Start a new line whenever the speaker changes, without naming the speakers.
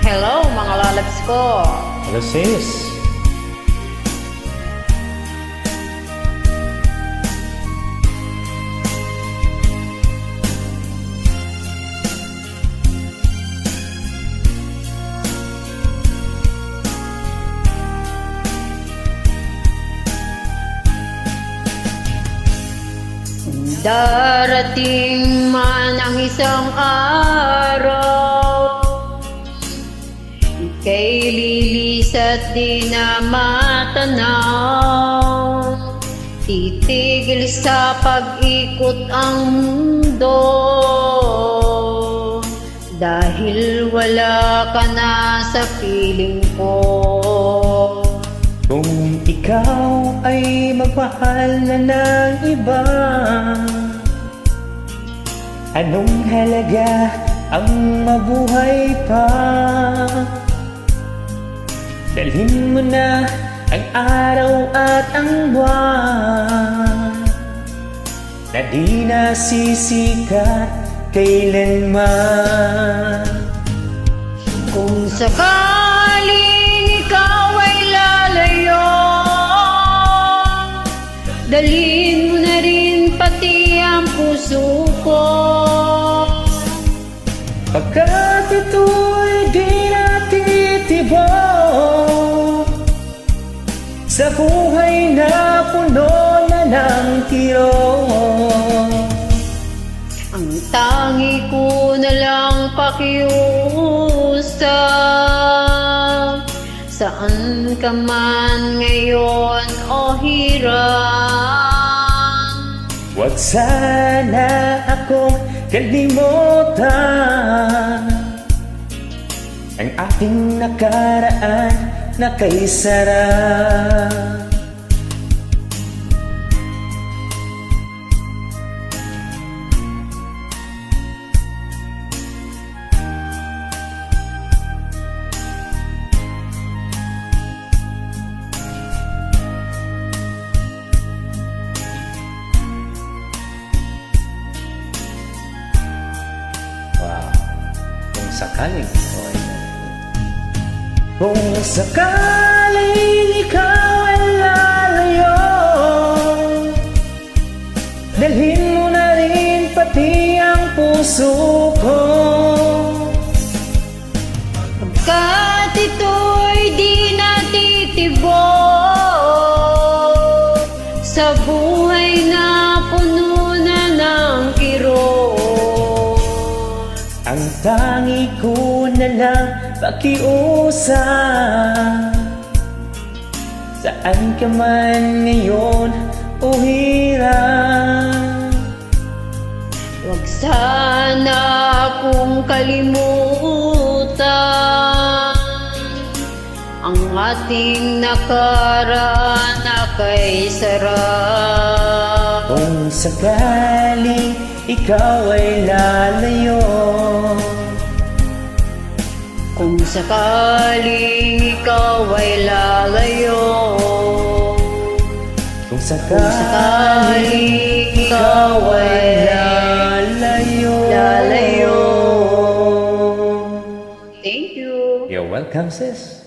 Hello mga lalabs ko.
Hello sis.
Darating man ang isang araw, ika'y lilis at di na matanaw. Titigil sa pag-ikot ang mundo, dahil wala ka na sa piling ko.
Kung ikaw ay magmahal na ng iba, anong halaga ang mabuhay pa? Dalhin mo na ang araw at ang buwan, na di nasisikat kailanman.
Kung sakaling ikaw ay lalayo, dalhin mo na rin pati ang puso ko.
Pagkat ito'y di natitibok sa buhay na puno na ng kirot.
Ang tangi ko na lang pakiusap, saan ka man ngayon o hirap.
Huwag sana akong kalimutan ang ating nakaraan na kay sarap. Kung sakaling ikaw ay lalayo, dalhin mo na rin pati ang puso ko.
Pagkat ito'y di natitibok sa buhay na puno na ng kirot.
Ang tangi ko na lang pakiusap, saan ka man ngayon o hirap.
Huwag sana akong kalimutan ang ating nakaraan na kay sarap.
Kung sakaling ikaw ay lalayo,
kung sakaling ikaw ay lalayo,
kung sakaling ikaw ay lalayo.
Thank you.
You're welcome, sis.